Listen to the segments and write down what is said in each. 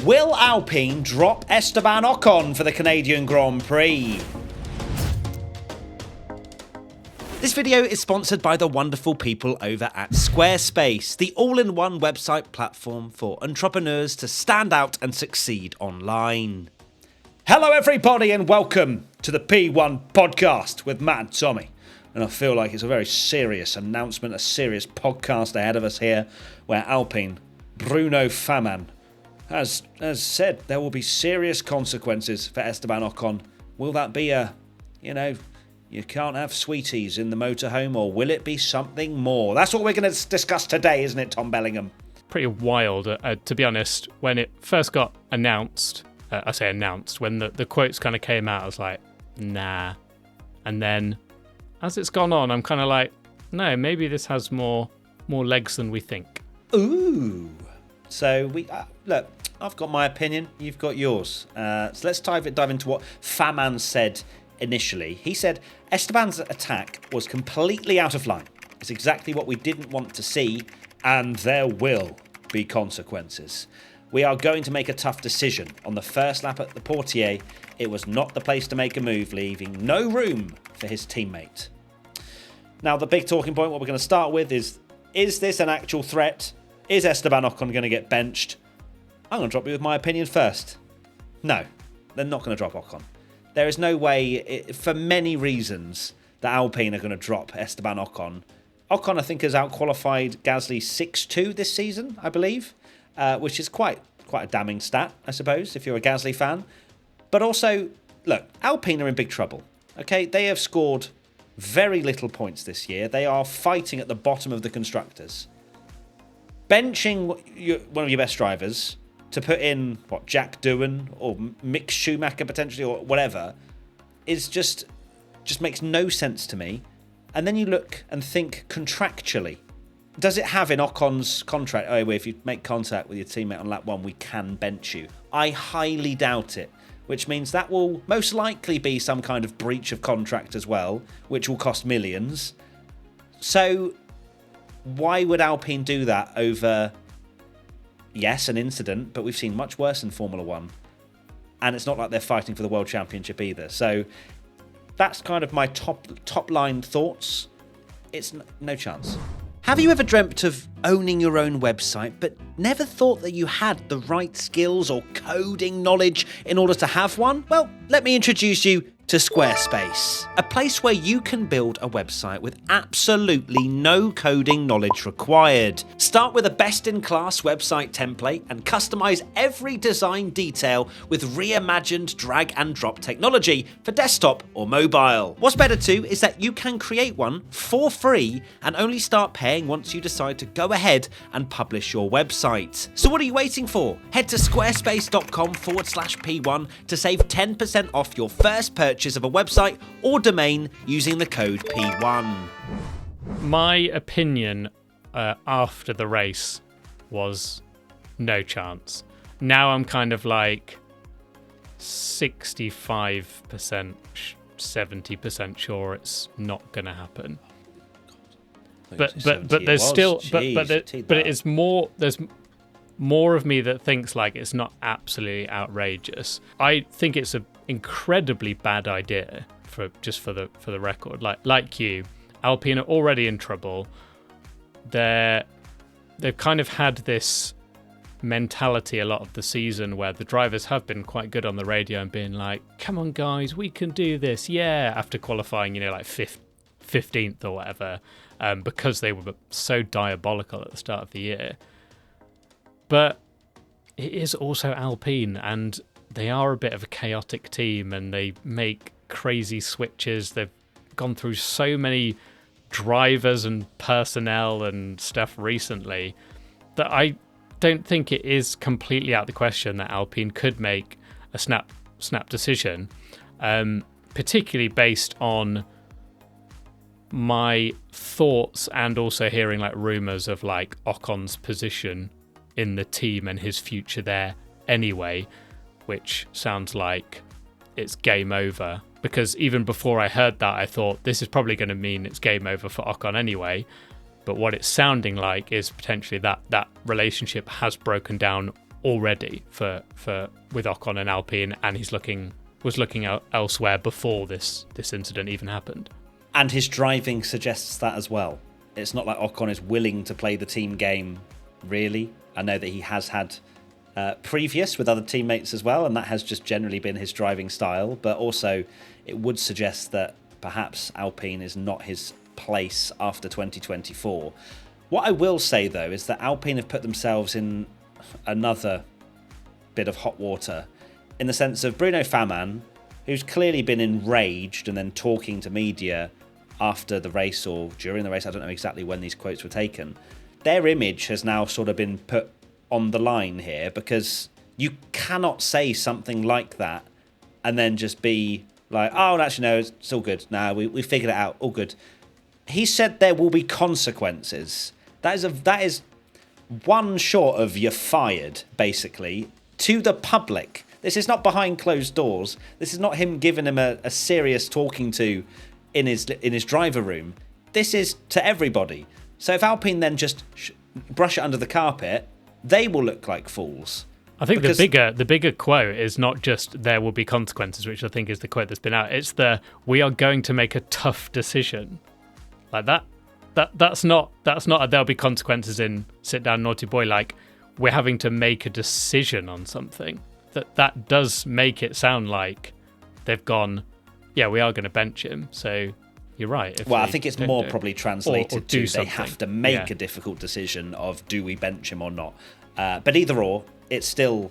Will Alpine drop Esteban Ocon for the Canadian Grand Prix? This video is sponsored by the wonderful people over at Squarespace, the all-in-one website platform for entrepreneurs to stand out and succeed online. Hello everybody and welcome to the P1 podcast with Matt and Tommy. And I feel like it's a very serious announcement, a serious podcast ahead of us here, where Alpine, Bruno Faman, has said there will be serious consequences for Esteban Ocon. Will that be you can't have sweeties in the motorhome, or will it be something more? That's what we're going to discuss today, isn't it, Tom Bellingham? Pretty wild, to be honest. When it first got announced, when the quotes kind of came out, I was like, nah. And then, as it's gone on, I'm kind of like, no, maybe this has more legs than we think. Ooh. So, look, I've got my opinion, you've got yours. So let's dive into what Faman said initially. He said Esteban's attack was completely out of line. It's exactly what we didn't want to see, and there will be consequences. We are going to make a tough decision. On the first lap at the Portier, it was not the place to make a move, leaving no room for his teammate. Now, the big talking point, what we're going to start with is this an actual threat? Is Esteban Ocon going to get benched? I'm going to drop you with my opinion first. No, they're not going to drop Ocon. There is no way, for many reasons, that Alpine are going to drop Esteban Ocon. Ocon, I think, has outqualified Gasly 6-2 this season, I believe, which is quite a damning stat, I suppose, if you're a Gasly fan. But also, look, Alpine are in big trouble. Okay, they have scored very little points this year. They are fighting at the bottom of the constructors. Benching one of your best drivers to put in, Jack Doohan or Mick Schumacher potentially or whatever, is just makes no sense to me. And then you look and think contractually. Does it have in Ocon's contract, if you make contact with your teammate on lap 1, we can bench you? I highly doubt it, which means that will most likely be some kind of breach of contract as well, which will cost millions. So why would Alpine do that over, yes, an incident, but we've seen much worse in Formula 1. And it's not like they're fighting for the World Championship either. So that's kind of my top line thoughts. It's no chance. Have you ever dreamt of owning your own website, but never thought that you had the right skills or coding knowledge in order to have one? Well, let me introduce you to Squarespace, a place where you can build a website with absolutely no coding knowledge required. Start with a best-in-class website template and customize every design detail with reimagined drag and drop technology for desktop or mobile. What's better too is that you can create one for free and only start paying once you decide to go ahead and publish your website. So what are you waiting for? Head to squarespace.com/P1 to save 10% off your first purchase of a website or domain using the code P1. My opinion after the race was no chance. Now I'm kind of like 65%, 70% sure it's not going to happen. But there's still but it is more. There's more of me that thinks like it's not absolutely outrageous. I think it's an incredibly bad idea for the record. Like you, Alpine are already in trouble. They've kind of had this mentality a lot of the season where the drivers have been quite good on the radio and being like, come on guys, we can do this, yeah, after qualifying, like 15th or whatever, because they were so diabolical at the start of the year. But it is also Alpine, and they are a bit of a chaotic team, and they make crazy switches. They've gone through so many drivers and personnel and stuff recently that I don't think it is completely out of the question that Alpine could make a snap decision, particularly based on my thoughts and also hearing like rumours of like Ocon's position in the team and his future there anyway, which sounds like it's game over. Because even before I heard that, I thought this is probably going to mean it's game over for Ocon anyway. But what it's sounding like is potentially that relationship has broken down already for with Ocon and Alpine, and was looking out elsewhere before this incident even happened. And his driving suggests that as well. It's not like Ocon is willing to play the team game, really. I know that he has had previous with other teammates as well, and that has just generally been his driving style. But also, it would suggest that perhaps Alpine is not his place after 2024. What I will say, though, is that Alpine have put themselves in another bit of hot water in the sense of Bruno Faman, who's clearly been enraged and then talking to media after the race or during the race. I don't know exactly when these quotes were taken. Their image has now sort of been put on the line here, because you cannot say something like that and then just be like, oh, actually, no, it's all good. No, we figured it out. All good. He said there will be consequences. That is one short of you're fired, basically, to the public. This is not behind closed doors. This is not him giving him a serious talking to in his driver room. This is to everybody. So if Alpine then just brush it under the carpet, they will look like fools. I think the bigger quote is not just there will be consequences, which I think is the quote that's been out. It's we are going to make a tough decision. Like that's not there'll be consequences in sit down naughty boy. Like, we're having to make a decision on something. That does make it sound like they've gone, yeah, we are going to bench him. So you're right. Well, I think it's more probably translated to they have to make a difficult decision of do we bench him or not. But either or, it's still,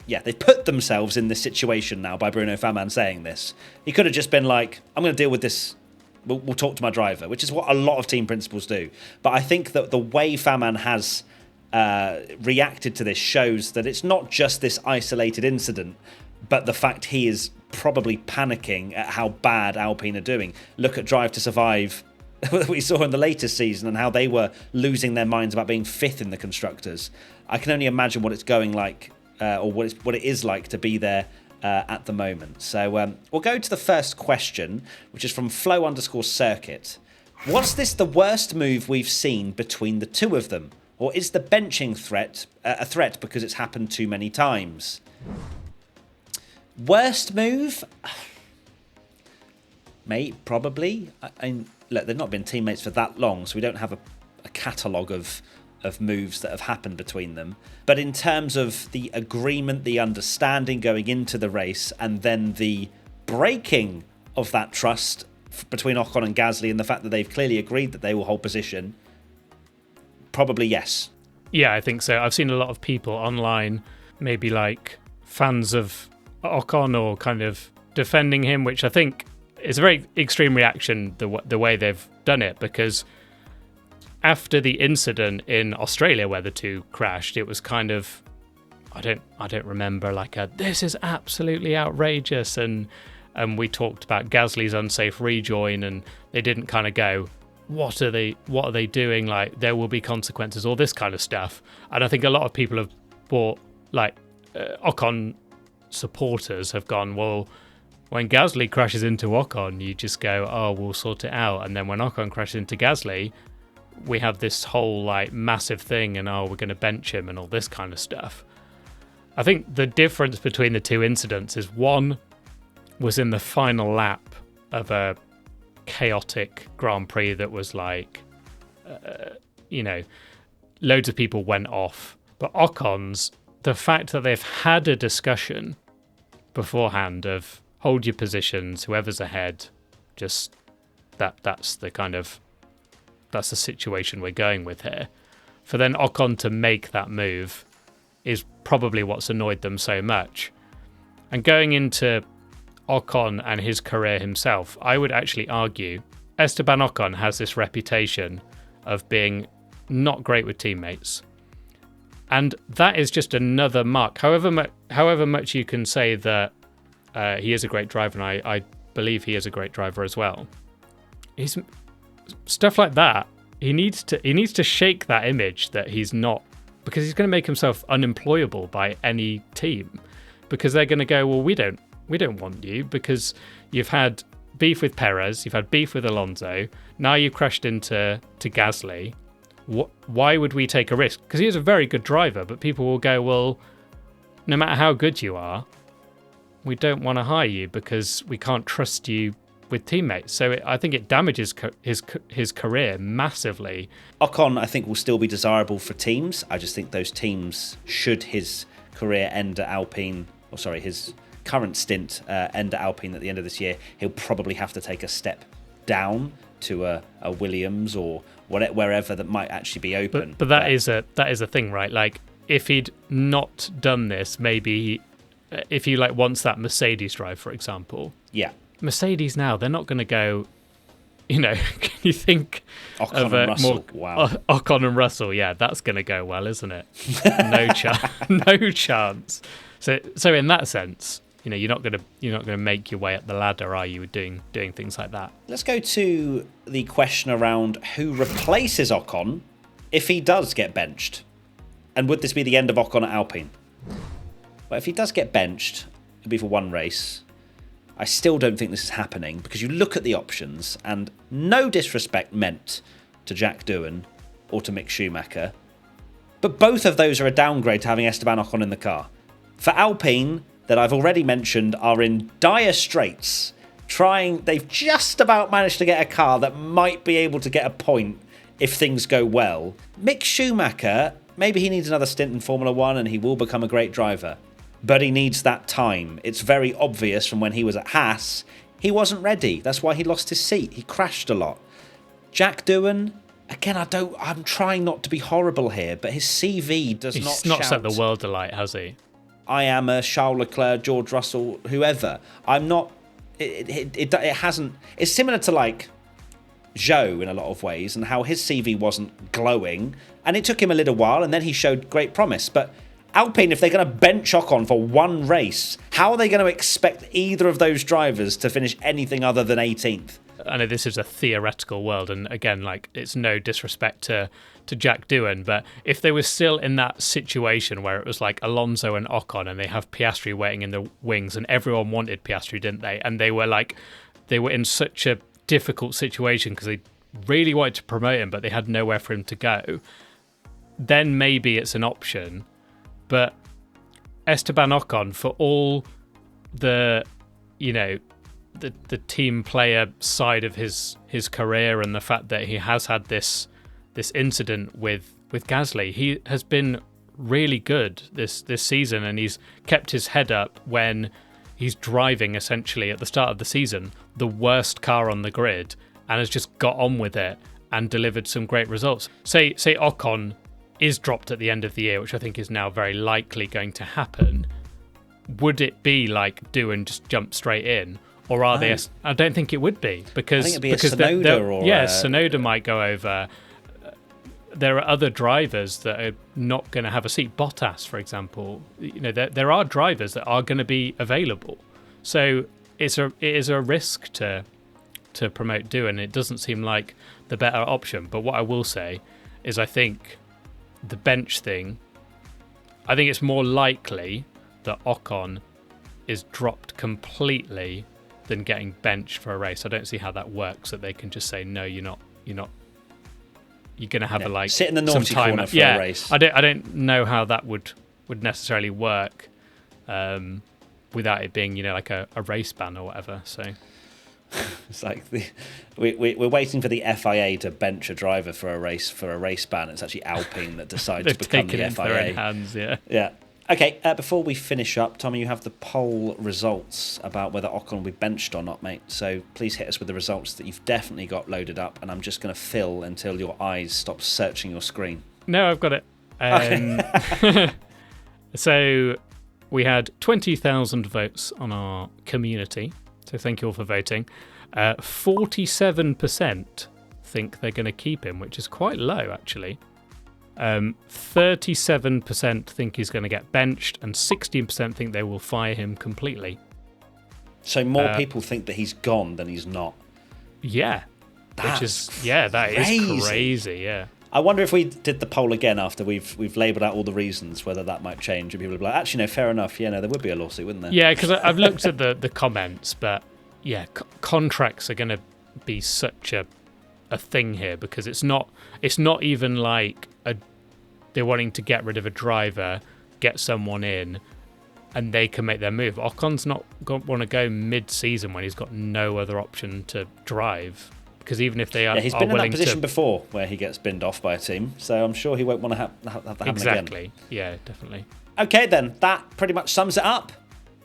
they put themselves in this situation now by Bruno Faman saying this. He could have just been like, I'm going to deal with this. We'll talk to my driver, which is what a lot of team principals do. But I think that the way Faman has reacted to this shows that it's not just this isolated incident, but the fact he is probably panicking at how bad Alpine are doing. Look at Drive to Survive that we saw in the latest season and how they were losing their minds about being fifth in the constructors. I can only imagine what it's going like, or what it is like to be there at the moment. So we'll go to the first question, which is from Flow_circuit. Was this the worst move we've seen between the two of them? Or is the benching threat a threat because it's happened too many times? Worst move? Mate, probably. Look, they've not been teammates for that long, so we don't have a catalogue of moves that have happened between them. But in terms of the agreement, the understanding going into the race, and then the breaking of that trust between Ocon and Gasly, and the fact that they've clearly agreed that they will hold position, probably yes. Yeah, I think so. I've seen a lot of people online, maybe like fans of Ocon or kind of defending him, which I think is a very extreme reaction, the way they've done it, because after the incident in Australia where the two crashed, it was kind of, I don't remember, like this is absolutely outrageous, and we talked about Gasly's unsafe rejoin, and they didn't kind of go, what are they doing? Like, there will be consequences, all this kind of stuff. And I think a lot of people have bought, like, Ocon supporters have gone, well, when Gasly crashes into Ocon, you just go, oh, we'll sort it out. And then when Ocon crashes into Gasly, we have this whole, like, massive thing, and we're going to bench him and all this kind of stuff. I think the difference between the two incidents is one was in the final lap of a chaotic Grand Prix that was like, loads of people went off. But Ocon's, the fact that they've had a discussion beforehand of hold your positions, whoever's ahead, just that's the situation we're going with here. For then Ocon to make that move is probably what's annoyed them so much. And going into Ocon and his career himself, I would actually argue Esteban Ocon has this reputation of being not great with teammates. And that is just another mark. However much you can say that he is a great driver, and I believe he is a great driver as well. He's stuff like that. He needs to shake that image that he's not, because he's going to make himself unemployable by any team, because they're going to go, well, we don't want you because you've had beef with Perez, you've had beef with Alonso, now you've crashed into Gasly. Why would we take a risk? Because he is a very good driver, but people will go, well, no matter how good you are, we don't want to hire you because we can't trust you with teammates. So I think it damages his career massively. Ocon, I think, will still be desirable for teams. I just think those teams, should his career end at Alpine, his current stint end at Alpine at the end of this year, he'll probably have to take a step down to a Williams or wherever that might actually be open. But that is a thing, right? Like, if he'd not done this, maybe if he wants that Mercedes drive, for example. Yeah. Mercedes now, they're not going to go, can you think Ocon of and Russell? Wow. Ocon and Russell, yeah, that's going to go well, isn't it? No chance. So in that sense, you're not going to make your way up the ladder, are you, doing things like that? Let's go to the question around who replaces Ocon if he does get benched. And would this be the end of Ocon at Alpine? But if he does get benched, it'll be for one race. I still don't think this is happening because you look at the options, and no disrespect meant to Jack Doohan or to Mick Schumacher, but both of those are a downgrade to having Esteban Ocon in the car. For Alpine, that I've already mentioned, are in dire straits. They've just about managed to get a car that might be able to get a point if things go well. Mick Schumacher, maybe he needs another stint in Formula 1 and he will become a great driver. But he needs that time. It's very obvious from when he was at Haas, he wasn't ready. That's why he lost his seat. He crashed a lot. Jack Doohan, again, I'm trying not to be horrible here, but his CV does not shout. He's not set the world alight, has he? I am a Charles Leclerc, George Russell, whoever. I'm not. It hasn't. It's similar to Zhou in a lot of ways, and how his CV wasn't glowing, and it took him a little while, and then he showed great promise. But Alpine, if they're going to bench Ocon for one race, how are they going to expect either of those drivers to finish anything other than 18th? I know this is a theoretical world, and again, it's no disrespect to Jack Doohan, but if they were still in that situation where it was Alonso and Ocon, and they have Piastri waiting in the wings, and everyone wanted Piastri, didn't they? And they were in such a difficult situation because they really wanted to promote him, but they had nowhere for him to go. Then maybe it's an option. But Esteban Ocon, for all the team player side of his career and the fact that he has had this incident with Gasly, he has been really good this season, and he's kept his head up when he's driving, essentially at the start of the season, the worst car on the grid, and has just got on with it and delivered some great results. Say Ocon is dropped at the end of the year, which I think is now very likely going to happen. Would it be Doohan just jump straight in, or are they? I don't think it would be, because I think it'd be a Tsunoda Tsunoda might go over. There are other drivers that are not going to have a seat. Bottas, for example, there are drivers that are going to be available. So it is a risk to promote Doohan. It doesn't seem like the better option. But what I will say is, I think the bench thing, I think it's more likely that Ocon is dropped completely than getting benched for a race. I don't see how that works, that they can just say, no, you're not. You're going to have sit in the naughty corner for a race. I don't know how that would necessarily work without it being, a race ban or whatever. So it's we're waiting for the FIA to bench a driver for a race ban. It's actually Alpine that decides to become the FIA. They've taken it in their own hands, yeah. Yeah. Okay, before we finish up, Tommy, you have the poll results about whether Ocon will be benched or not, mate. So please hit us with the results that you've definitely got loaded up, and I'm just going to fill until your eyes stop searching your screen. No, I've got it. Okay. So we had 20,000 votes on our community, so thank you all for voting. 47% think they're going to keep him, which is quite low, actually. 37% think he's going to get benched, and 16% think they will fire him completely. So more people think that he's gone than he's not. Yeah. That is crazy, yeah. I wonder if we did the poll again after we've labelled out all the reasons, whether that might change, and people would be like, actually, no, fair enough. Yeah, no, there would be a lawsuit, wouldn't there? Yeah, because I've looked at the comments, but yeah, contracts are going to be such a thing here, because it's not even they're wanting to get rid of a driver, get someone in. and they can make their move. Ocon's not want to go mid-season when he's got no other option to drive. Because even if they are, he's been in that position before where he gets binned off by a team, so I'm sure he won't want to have that happen again. Exactly. Yeah, definitely. Okay, then that pretty much sums it up.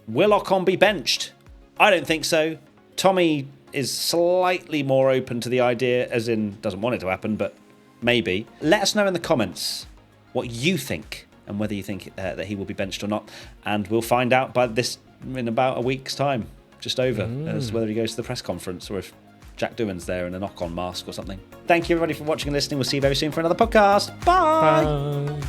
Will Ocon be benched? I don't think so. Tommy is slightly more open to the idea, as in doesn't want it to happen, but maybe. Let us know in the comments what you think and whether you think that he will be benched or not, and we'll find out in about a week's time, just over, as whether he goes to the press conference or if Jack Doohan's there in an Ocon mask or something. Thank you everybody for watching and listening. We'll see you very soon for another podcast. Bye.